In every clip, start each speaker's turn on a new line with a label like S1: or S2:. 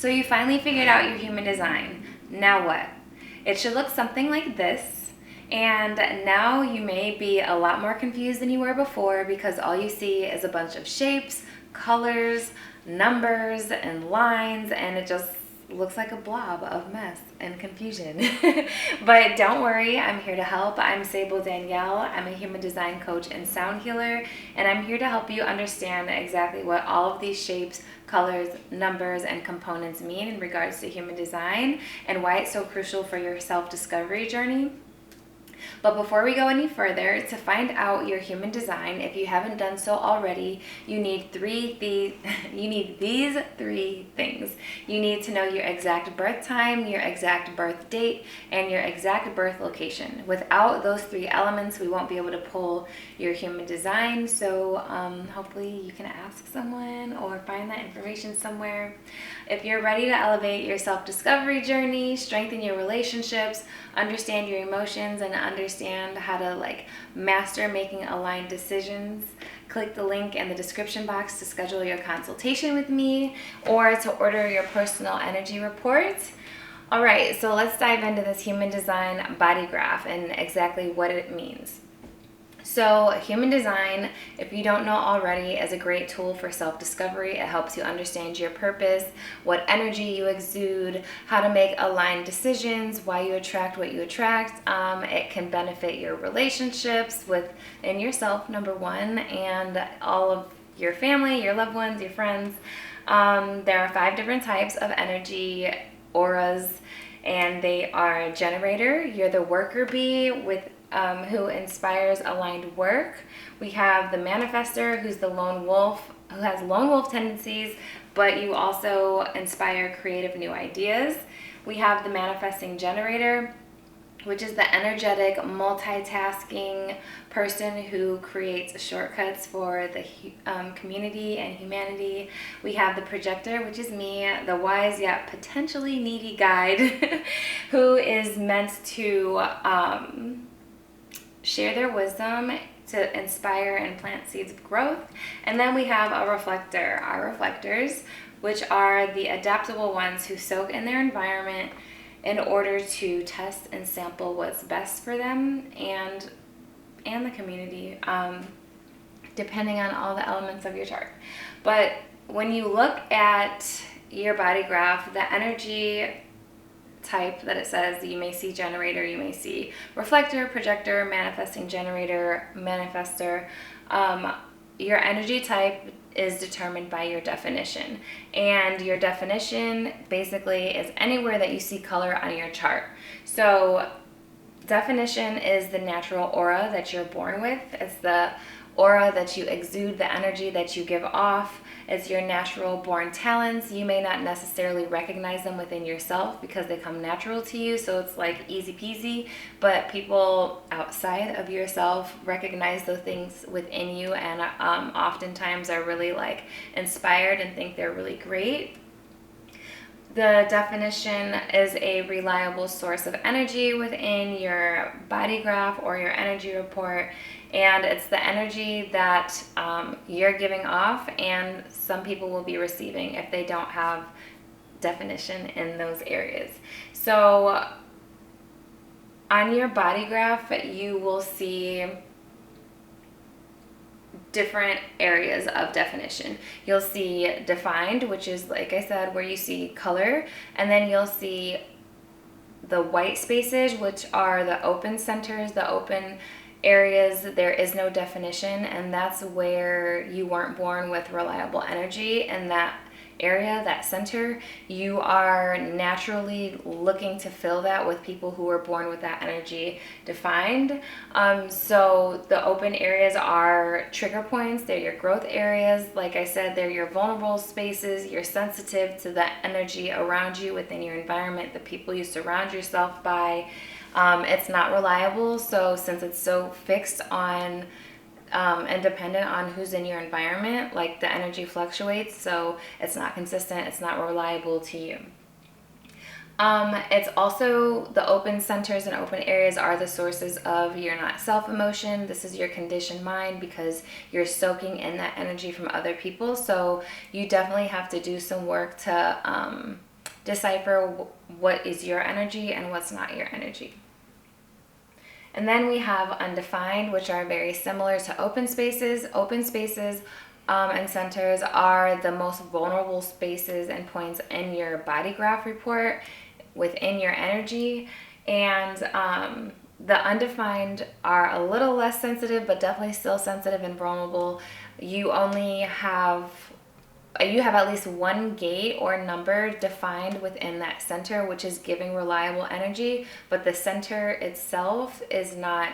S1: So you finally figured out your human design. Now what? It should look something like this. And now you may be a lot more confused than you were before because all you see is a bunch of shapes, colors, numbers, and lines, and it just looks like a blob of mess and confusion. But don't worry, I'm here to help. I'm Sable Danielle. I'm a human design coach and sound healer, and I'm here to help you understand exactly what all of these shapes, colors, numbers, and components mean in regards to human design and why it's so crucial for your self-discovery journey. But before we go any further, to find out your human design, if you haven't done so already, you need these three things. You need to know your exact birth time, your exact birth date, and your exact birth location. Without those three elements, we won't be able to pull your human design. So hopefully you can ask someone or find that information somewhere. If you're ready to elevate your self-discovery journey, strengthen your relationships, understand your emotions, and understand how to master making aligned decisions, click the link in the description box to schedule your consultation with me or to order your personal energy report. All right, so let's dive into this human design body graph and exactly what it means. So human design, if you don't know already, is a great tool for self-discovery. It helps you understand your purpose, what energy you exude, how to make aligned decisions, why you attract what you attract. It can benefit your relationships within yourself, number one, and all of your family, your loved ones, your friends. There are 5 different types of energy auras, and they are generator. You're the worker bee who inspires aligned work. We have the manifester, who's the lone wolf, who has lone wolf tendencies, but you also inspire creative new ideas. We have the manifesting generator, which is the energetic, multitasking person who creates shortcuts for the community and humanity. We have the projector, which is me, the wise yet potentially needy guide who is meant to share their wisdom to inspire and plant seeds of growth. And then we have a reflector, our reflectors, which are the adaptable ones who soak in their environment in order to test and sample what's best for them and the community, depending on all the elements of your chart. But when you look at your body graph, the energy type that it says, you may see generator, you may see reflector, projector, manifesting generator, manifester. Your energy type is determined by your definition, and your definition basically is anywhere that you see color on your chart. So definition is the natural aura that you're born with. It's the aura that you exude, the energy that you give off. It's your natural born talents. You may not necessarily recognize them within yourself because they come natural to you, so it's like easy peasy, but people outside of yourself recognize those things within you and oftentimes are really inspired and think they're really great. The definition is a reliable source of energy within your body graph or your energy report, and it's the energy that you're giving off and some people will be receiving if they don't have definition in those areas. So on your body graph, you will see different areas of definition. You'll see defined, which is, like I said, where you see color, and then you'll see the white spaces, which are the open centers, the open areas. There is no definition, and that's where you weren't born with reliable energy. And that area, that center, you are naturally looking to fill that with people who were born with that energy defined. So the open areas are trigger points. They're your growth areas. Like I said, they're your vulnerable spaces. You're sensitive to the energy around you within your environment, the people you surround yourself by. It's not reliable, so since it's so fixed on and dependent on who's in your environment, the energy fluctuates, so it's not consistent, it's not reliable to you. It's also the open centers and open areas are the sources of your not self emotion. This is your conditioned mind because you're soaking in that energy from other people. So you definitely have to do some work to decipher what is your energy and what's not your energy. And then we have undefined, which are very similar to open spaces. Open spaces and centers are the most vulnerable spaces and points in your body graph report within your energy. And the undefined are a little less sensitive, but definitely still sensitive and vulnerable. You have at least one gate or number defined within that center, which is giving reliable energy, but the center itself is not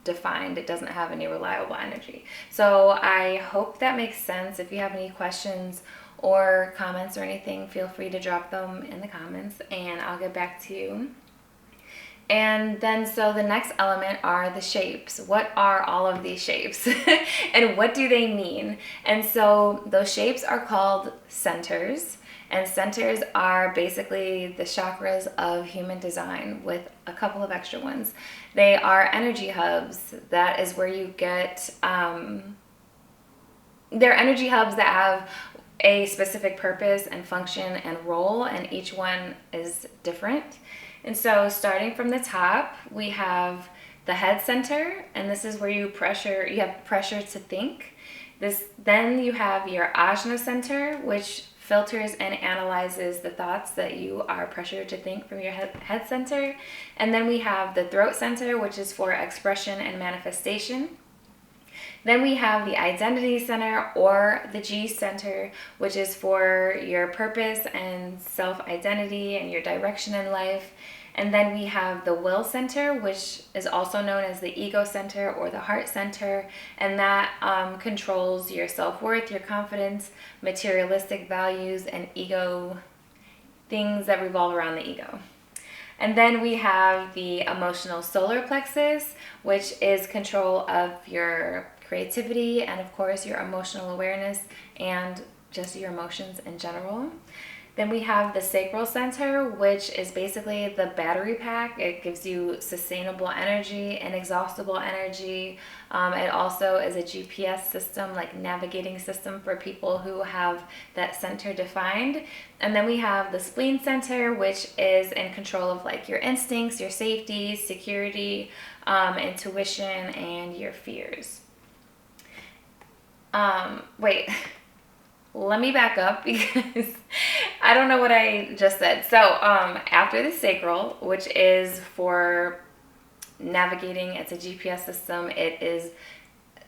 S1: defined. It doesn't have any reliable energy. So I hope that makes sense. If you have any questions or comments or anything, feel free to drop them in the comments and I'll get back to you. And then, so the next element are the shapes. What are all of these shapes and what do they mean? And so those shapes are called centers, and centers are basically the chakras of human design with a couple of extra ones. They are energy hubs. That is where you get, they're energy hubs that have a specific purpose and function and role, and each one is different. And so starting from the top, we have the head center, and this is where you have pressure to think. Then you have your ajna center, which filters and analyzes the thoughts that you are pressured to think from your head center. And then we have the throat center, which is for expression and manifestation. Then we have the identity center, or the G center, which is for your purpose and self-identity and your direction in life. And then we have the will center, which is also known as the ego center or the heart center. And that controls your self-worth, your confidence, materialistic values, and ego, things that revolve around the ego. And then we have the emotional solar plexus, which is control of your creativity and, of course, your emotional awareness and just your emotions in general. Then we have the sacral center, which is basically the battery pack. It gives you sustainable energy, inexhaustible energy. It also is a GPS system, like navigating system for people who have that center defined. And then we have the spleen center, which is in control of like your instincts, your safety, security, intuition, and your fears. Let me back up because I don't know what I just said. So after the sacral, which is for navigating, it's a GPS system. It is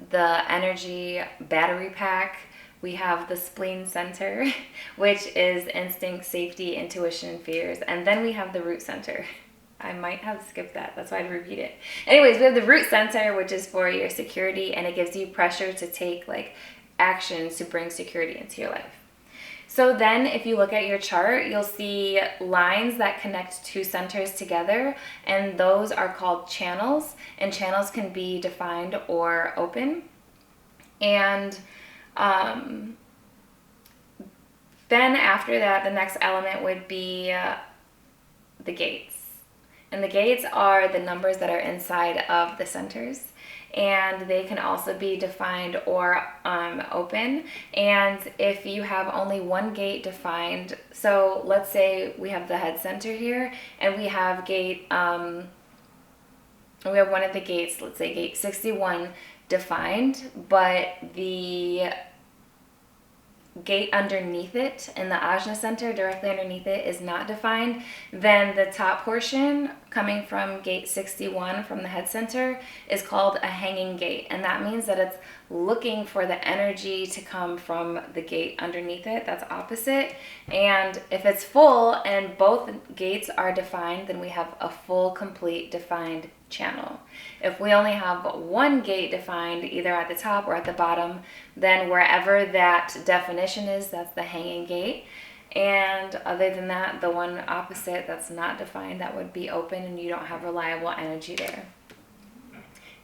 S1: the energy battery pack. We have the spleen center, which is instinct, safety, intuition, fears. And then we have the root center. I might have skipped that. That's why I'd repeat it. Anyways, we have the root center, which is for your security, and it gives you pressure to take like actions to bring security into your life. So then if you look at your chart, you'll see lines that connect two centers together, and those are called channels, and channels can be defined or open. And then after that, the next element would be the gates. And the gates are the numbers that are inside of the centers. And they can also be defined or open. And if you have only one gate defined, so let's say we have the head center here, and we have we have one of the gates, let's say gate 61 defined, but the gate underneath it in the ajna center, directly underneath it, is not defined, then the top portion coming from gate 61 from the head center is called a hanging gate, and that means that it's looking for the energy to come from the gate underneath it that's opposite. And if it's full and both gates are defined, then we have a full, complete, defined channel. If we only have one gate defined, either at the top or at the bottom, then wherever that definition is, that's the hanging gate. And other than that, the one opposite that's not defined, that would be open, and you don't have reliable energy there.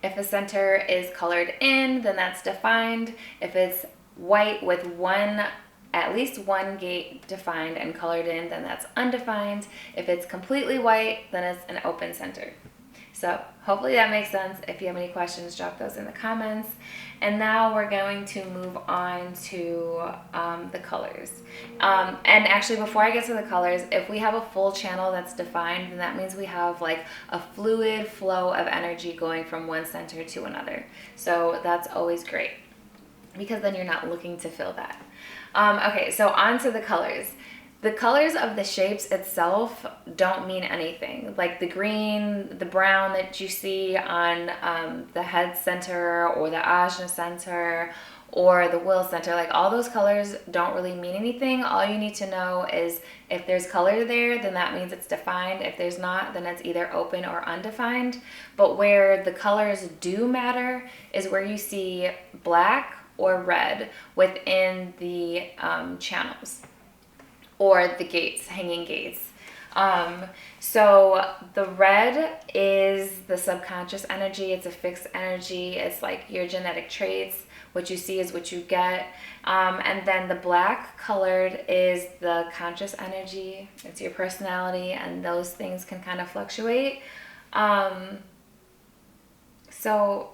S1: If a center is colored in, then that's defined. If it's white with at least one gate defined and colored in, then that's undefined. If it's completely white, then it's an open center. So hopefully that makes sense. If you have any questions, drop those in the comments. And now we're going to move on to the colors. And actually, before I get to the colors, if we have a full channel that's defined, then that means we have like a fluid flow of energy going from one center to another. So that's always great, because then you're not looking to fill that. Okay, so on to the colors. The colors of the shapes itself don't mean anything. Like the green, the brown that you see on the head center or the ajna center or the will center, like all those colors don't really mean anything. All you need to know is if there's color there, then that means it's defined. If there's not, then it's either open or undefined. But where the colors do matter is where you see black or red within the channels or the gates, hanging gates. So the red is the subconscious energy. It's a fixed energy. It's like your genetic traits. What you see is what you get. And then the black colored is the conscious energy. It's your personality, and those things can kind of fluctuate. So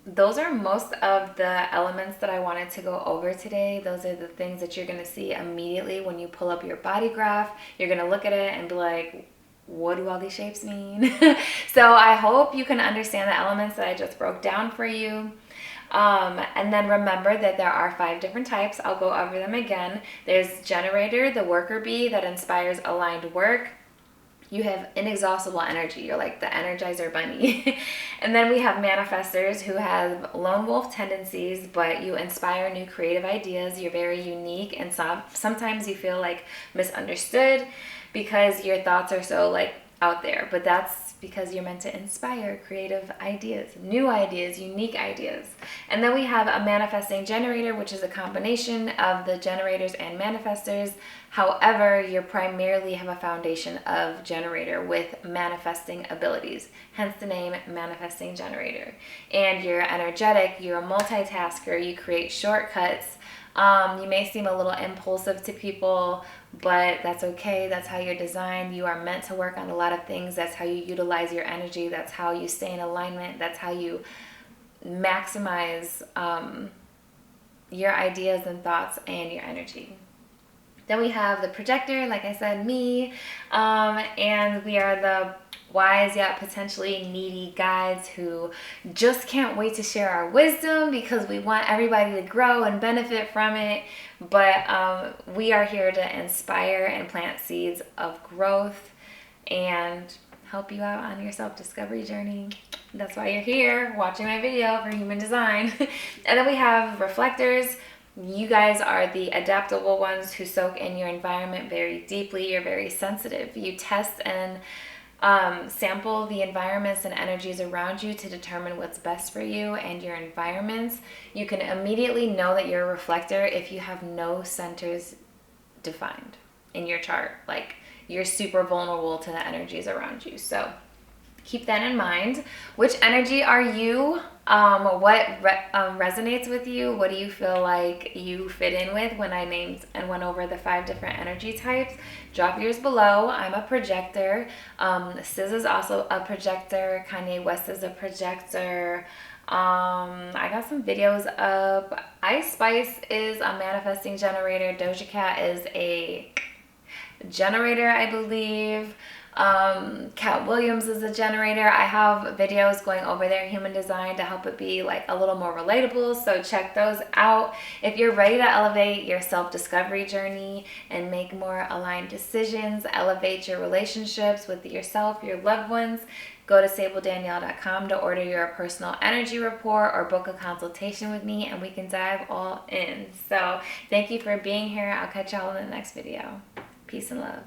S1: those are most of the elements that I wanted to go over today. Those are the things that you're going to see immediately when you pull up your body graph. You're going to look at it and be like, what do all these shapes mean? So I hope you can understand the elements that I just broke down for you. And then remember that there are 5 different types. I'll go over them again. There's generator, the worker bee that inspires aligned work. You have inexhaustible energy. You're like the Energizer Bunny. And then we have manifestors who have lone wolf tendencies, but you inspire new creative ideas. You're very unique, and sometimes you feel like misunderstood because your thoughts are so like out there. But that's because you're meant to inspire creative ideas, new ideas, unique ideas. And then we have a manifesting generator, which is a combination of the generators and manifestors. However, you primarily have a foundation of generator with manifesting abilities, hence the name manifesting generator. And you're energetic, you're a multitasker, you create shortcuts. You may seem a little impulsive to people, but that's okay. That's how you're designed. You are meant to work on a lot of things. That's how you utilize your energy. That's how you stay in alignment. That's how you maximize your ideas and thoughts and your energy. Then we have the projector, like I said, me, and we are the wise yet potentially needy guides who just can't wait to share our wisdom because we want everybody to grow and benefit from it. But we are here to inspire and plant seeds of growth and help you out on your self-discovery journey. That's why you're here watching my video for human design. And then we have reflectors. You guys are the adaptable ones who soak in your environment very deeply. You're very sensitive. You test and sample the environments and energies around you to determine what's best for you and your environments. You can immediately know that you're a reflector if you have no centers defined in your chart. Like, you're super vulnerable to the energies around you. So keep that in mind. Which energy are you? What resonates with you? What do you feel like you fit in with? When I named and went over the 5 different energy types, drop yours below. I'm a projector. Sis is also a projector. Kanye West is a projector. I got some videos up. Ice Spice is a manifesting generator. Doja Cat is a generator, I believe. Cat Williams is a generator. I have videos going over their human design to help it be like a little more relatable, so check those out. If you're ready to elevate your self-discovery journey and make more aligned decisions, elevate your relationships with yourself, your loved ones, go to sabledanielle.com to order your personal energy report or book a consultation with me, and we can dive all in. So thank you for being here. I'll catch y'all in the next video. Peace and love.